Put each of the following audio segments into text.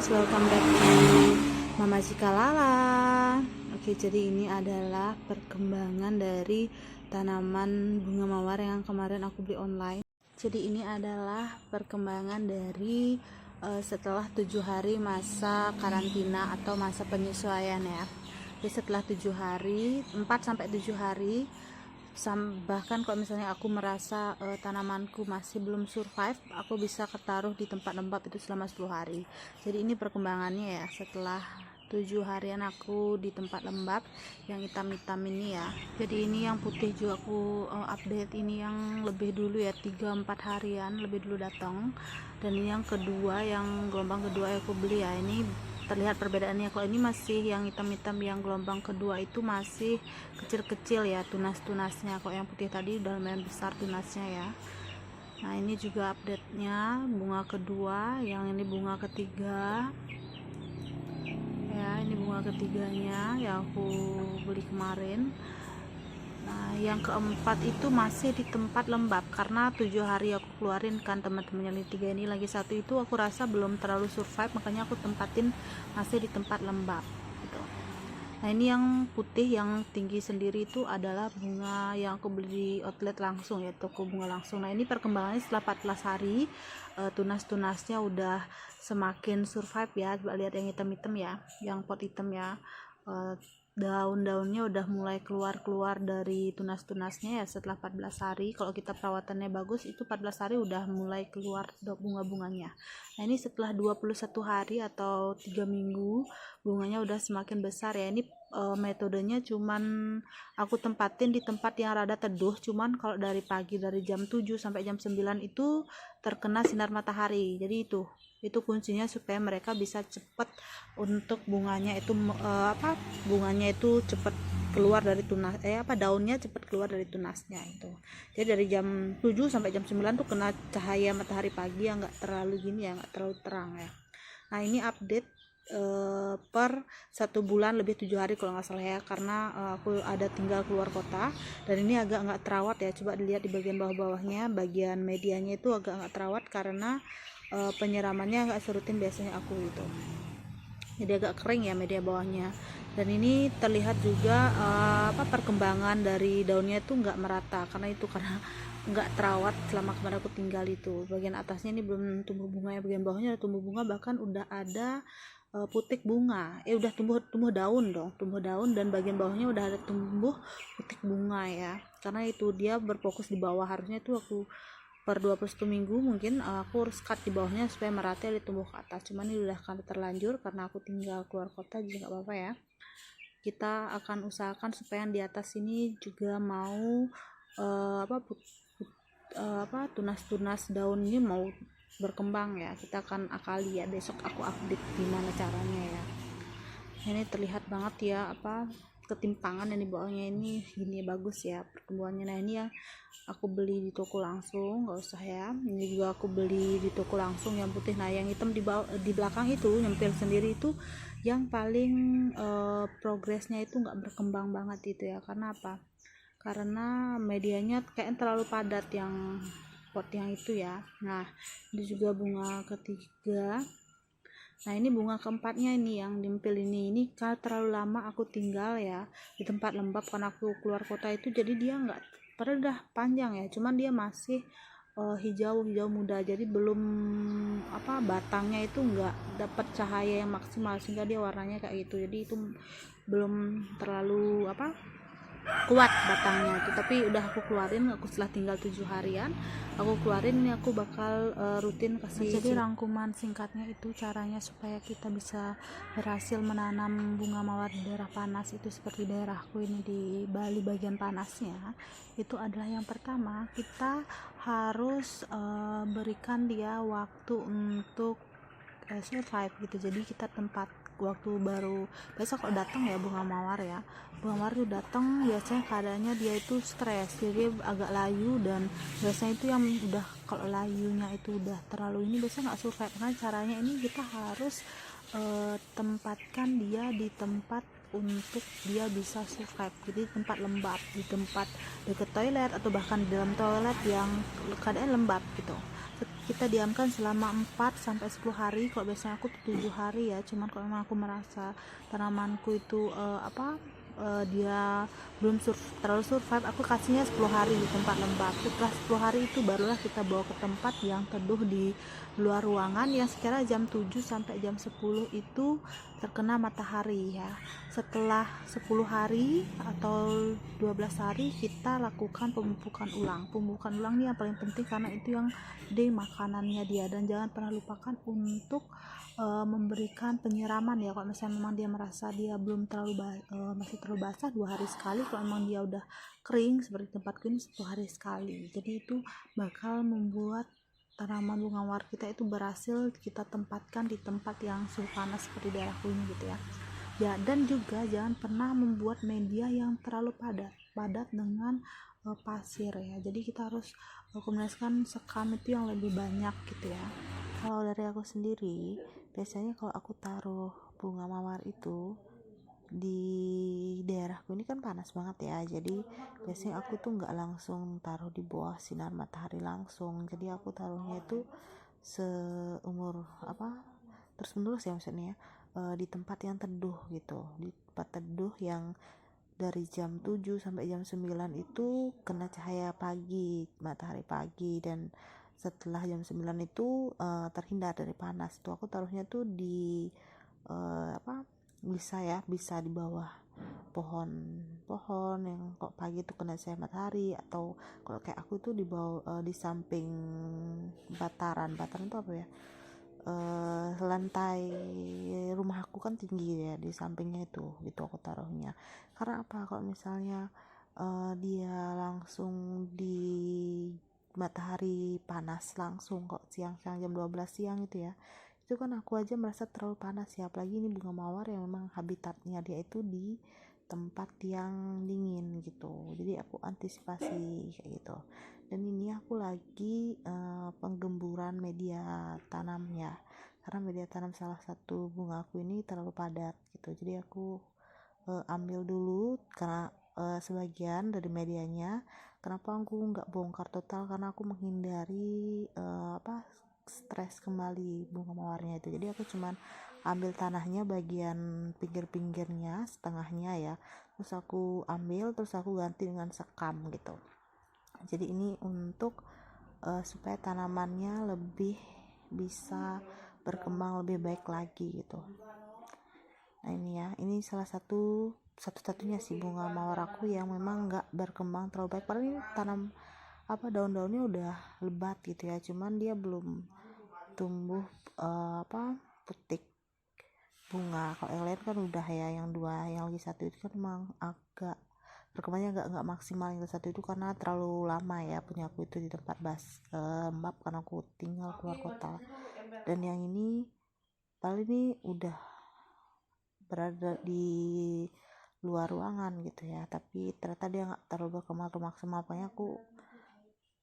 guys, welcome back to Mama Zika Lala. Oke, jadi ini adalah perkembangan dari tanaman bunga mawar yang kemarin aku beli online. Jadi ini adalah perkembangan dari setelah 7 hari masa karantina atau masa penyesuaian ya. Jadi setelah 7 hari, 4 sampai 7 hari, bahkan kalau misalnya aku merasa tanamanku masih belum survive, aku bisa ketaruh di tempat lembab itu selama 10 hari. Jadi ini perkembangannya ya, setelah 7 harian aku di tempat lembab yang hitam-hitam ini ya. Jadi ini yang putih juga aku update, ini yang lebih dulu ya, 3-4 harian lebih dulu datang. Dan ini yang kedua, yang gelombang kedua yang aku beli ya. Ini terlihat perbedaannya. Kalau ini masih yang hitam-hitam, yang gelombang kedua itu masih kecil-kecil ya tunas-tunasnya. Kalau yang putih tadi udah lumayan besar tunasnya ya. Nah ini juga update nya bunga kedua, yang ini bunga ketiga ya, ini bunga ketiganya yang aku beli kemarin. Nah yang keempat itu masih di tempat lembab karena 7 hari aku keluarin kan teman-teman. Yang tiga ini lagi satu itu aku rasa belum terlalu survive, makanya aku tempatin masih di tempat lembab gitu. Nah ini yang putih yang tinggi sendiri itu adalah bunga yang aku beli di outlet langsung ya, toko bunga langsung. Nah ini perkembangannya setelah 14 hari, tunas-tunasnya udah semakin survive ya. Coba lihat yang hitam-hitam ya, yang pot hitam ya, daun-daunnya udah mulai keluar dari tunas-tunasnya ya setelah 14 hari. Kalau kita perawatannya bagus itu 14 hari udah mulai keluar bunga-bunganya. Nah ini setelah 21 hari atau 3 minggu bunganya udah semakin besar ya. Ini metodenya cuman aku tempatin di tempat yang rada teduh, cuman kalau dari pagi dari jam 7 sampai jam 9 itu terkena sinar matahari. Jadi itu kuncinya supaya mereka bisa cepat untuk bunganya itu bunganya itu cepat keluar dari tunas daunnya cepat keluar dari tunasnya itu. Jadi dari jam 7 sampai jam 9 tuh kena cahaya matahari pagi yang enggak terlalu gini ya, enggak terlalu terang ya. Nah ini update per 1 bulan lebih 7 hari kalau nggak salah ya, karena aku ada tinggal keluar kota dan ini agak nggak terawat ya. Coba dilihat di bagian bawah-bawahnya, bagian medianya itu agak nggak terawat karena penyiramannya nggak serutin biasanya aku itu, jadi agak kering ya media bawahnya. Dan ini terlihat juga perkembangan dari daunnya itu nggak merata karena nggak terawat selama kemarin aku tinggal itu. Bagian atasnya ini belum tumbuh bunga ya, bagian bawahnya udah tumbuh bunga, bahkan udah ada putik bunga, udah tumbuh daun dan bagian bawahnya udah ada tumbuh putik bunga ya, karena itu dia berfokus di bawah. Harusnya itu aku per 21 minggu mungkin aku harus cut di bawahnya supaya merata dia tumbuh ke atas, cuman ini udah kan terlanjur karena aku tinggal keluar kota, jadi nggak apa-apa ya. Kita akan usahakan supaya yang di atas ini juga mau tunas-tunas daun ini mau berkembang ya. Kita akan akali ya, besok aku update gimana caranya ya. Ini terlihat banget ya ketimpangan yang di bawahnya ini gini, bagus ya pertumbuhannya. Nah ini yang aku beli di toko langsung, nggak usah ya. Ini juga aku beli di toko langsung yang putih. Nah yang hitam di belakang itu nyempil sendiri itu yang paling progresnya itu nggak berkembang banget itu ya. Karena apa? Karena medianya kayak terlalu padat yang pot yang itu ya. Nah ini juga bunga ketiga. Nah ini bunga keempatnya ini yang dimpil ini kalau terlalu lama aku tinggal ya di tempat lembab karena aku keluar kota itu, jadi dia nggak, padahal udah panjang ya, cuman dia masih hijau muda, jadi belum batangnya itu nggak dapat cahaya yang maksimal sehingga dia warnanya kayak gitu. Jadi itu belum terlalu kuat batangnya itu, tapi udah aku keluarin. Aku setelah tinggal 7 harian aku keluarin, ini aku bakal rutin kasih. Jadi rangkuman singkatnya itu caranya supaya kita bisa berhasil menanam bunga mawar di daerah panas itu seperti daerahku ini di Bali bagian panasnya, itu adalah yang pertama kita harus berikan dia waktu untuk survive gitu. Jadi kita tempat waktu baru besok kalau datang ya bunga mawar itu datang, biasanya keadaannya dia itu stres, jadi agak layu, dan biasanya itu yang udah, kalau layunya itu udah terlalu ini biasanya nggak survive. Karena caranya ini kita harus tempatkan dia di tempat untuk dia bisa survive, jadi tempat lembab, di tempat dekat toilet atau bahkan di dalam toilet yang keadaan lembab gitu. kita diamkan selama 4 sampai 10 hari. Kalau biasanya aku 7 hari ya, cuman kalau memang aku merasa tanamanku itu dia belum terlalu survive, aku kasihnya 10 hari di tempat lembab. Setelah 10 hari itu barulah kita bawa ke tempat yang teduh di luar ruangan, yang sekira jam 7 sampai jam 10 itu terkena matahari ya. Setelah 10 hari atau 12 hari kita lakukan pemupukan ulang. Pemupukan ulang ini yang paling penting karena itu yang di makanannya dia, dan jangan pernah lupakan untuk memberikan penyiraman ya. Kalau misalnya memang dia merasa dia belum masih terlalu basah, 2 hari sekali. Kalau memang dia udah kering seperti tempatku ini, 1 hari sekali. Jadi itu bakal membuat tanaman bunga mawar kita itu berhasil kita tempatkan di tempat yang suhu panas seperti daerahku ini gitu ya. Ya, dan juga jangan pernah membuat media yang terlalu padat dengan pasir ya. Jadi kita harus kombinasikan sekam itu yang lebih banyak gitu ya. Kalau dari aku sendiri, biasanya kalau aku taruh bunga mawar itu di daerahku ini kan panas banget ya, jadi biasanya aku tuh nggak langsung taruh di bawah sinar matahari langsung. Jadi aku taruhnya itu seumur terus menerus ya, maksudnya di tempat yang teduh gitu, di tempat teduh yang dari jam 7 sampai jam 9 itu kena cahaya pagi, matahari pagi, dan setelah jam 9 itu terhindar dari panas. Tuh aku taruhnya tuh di bisa di bawah pohon yang kok pagi itu kena cahaya matahari, atau kalau kayak aku tuh di bawah di samping bataran itu apa ya, lantai rumah aku kan tinggi ya, di sampingnya itu gitu aku taruhnya. Karena apa, kalau misalnya dia langsung di matahari panas langsung kok siang-siang jam 12 siang itu ya, itu kan aku aja merasa terlalu panas ya. Apalagi ini bunga mawar yang memang habitatnya dia itu di tempat yang dingin gitu, jadi aku antisipasi kayak gitu. Dan ini aku lagi penggemburan media tanam ya, karena media tanam salah satu bunga aku ini terlalu padat gitu. Jadi aku ambil dulu karena sebagian dari medianya. Kenapa aku nggak bongkar total, karena aku menghindari stres kembali bunga mawarnya itu. Jadi aku cuman ambil tanahnya bagian pinggir-pinggirnya, setengahnya ya, terus aku ambil, terus aku ganti dengan sekam gitu. Jadi ini untuk supaya tanamannya lebih bisa berkembang lebih baik lagi gitu. Nah ini ya, ini salah satu-satunya sih bunga mawar aku yang memang nggak berkembang terlalu baik. Padahal ini tanam daun-daunnya udah lebat gitu ya, cuman dia belum tumbuh putik bunga. Kalau yang lain kan udah ya, yang dua, yang lagi satu itu kan memang agak perkembangannya nggak maksimal. Yang satu itu karena terlalu lama ya punya aku itu di tempat lembab, karena aku tinggal keluar kota. Dan yang ini paling ini udah berada di luar ruangan gitu ya, tapi ternyata dia nggak terlalu berkembang maksimal. Makanya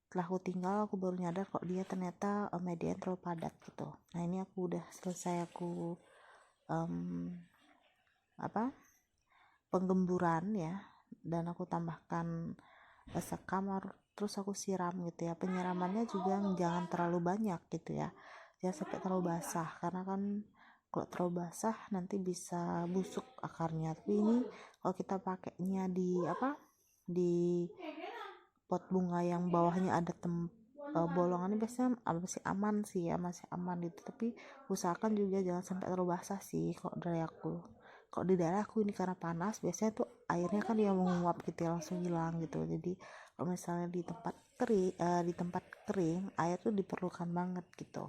setelah aku tinggal, aku baru nyadar kok dia ternyata media terlalu padat gitu. Nah ini aku udah selesai aku penggemburan ya, dan aku tambahkan sekam, terus aku siram gitu ya. Penyiramannya juga jangan terlalu banyak gitu ya, jangan sampai terlalu basah, karena kan kalau terlalu basah nanti bisa busuk akarnya. Tapi ini kalau kita pakainya di pot bunga yang bawahnya ada bolongan, ini biasanya masih aman sih ya, masih aman gitu. Tapi usahakan juga jangan sampai terlalu basah sih kalau dari aku. Kalau di daerah aku ini karena panas, biasanya tuh airnya kan yang menguap gitu ya, langsung hilang gitu. Jadi kalau misalnya di tempat kering air tuh diperlukan banget gitu.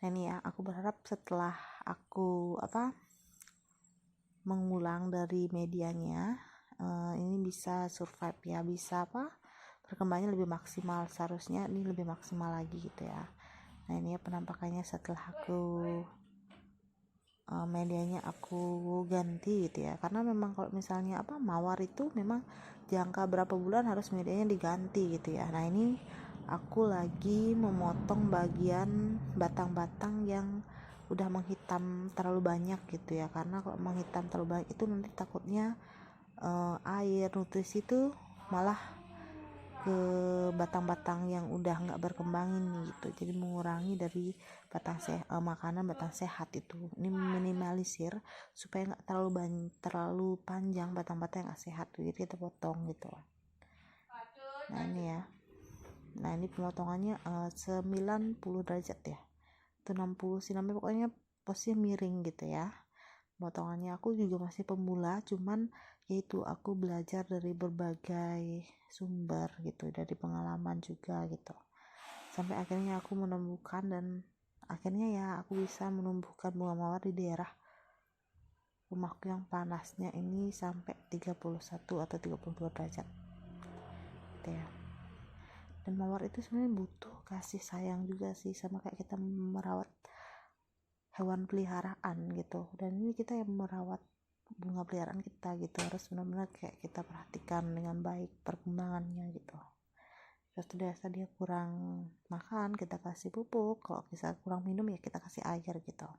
Nah ini ya, aku berharap setelah aku mengulang dari medianya, ini bisa survive ya, bisa perkembangannya lebih maksimal. Seharusnya ini lebih maksimal lagi gitu ya. Nah ini ya penampakannya setelah aku medianya aku ganti gitu ya, karena memang kalau misalnya mawar itu memang jangka berapa bulan harus medianya diganti gitu ya. Nah ini aku lagi memotong bagian batang-batang yang udah menghitam terlalu banyak gitu ya, karena kalau menghitam terlalu banyak itu nanti takutnya air nutrisi itu malah ke batang-batang yang udah nggak berkembang ini gitu. Jadi mengurangi dari makanan batang sehat itu. Ini minimalisir supaya nggak terlalu panjang batang-batang yang nggak sehat, jadi kita potong gitu. Nah ini ya, nah ini pemotongannya 90 derajat ya, itu 60 sih namanya, pokoknya posisi miring gitu ya. Potongannya aku juga masih pemula, cuman yaitu aku belajar dari berbagai sumber gitu, dari pengalaman juga gitu, sampai akhirnya aku menemukan, dan akhirnya ya aku bisa menumbuhkan bunga mawar di daerah rumahku yang panasnya ini sampai 31 atau 32 derajat gitu ya. Dan mawar itu sebenarnya butuh kasih sayang juga sih, sama kayak kita merawat hewan peliharaan gitu. Dan ini kita yang merawat bunga peliharaan kita gitu, harus benar-benar kayak kita perhatikan dengan baik perkembangannya gitu. Terus biasa dia kurang makan, kita kasih pupuk, kalau bisa kurang minum ya kita kasih air gitu.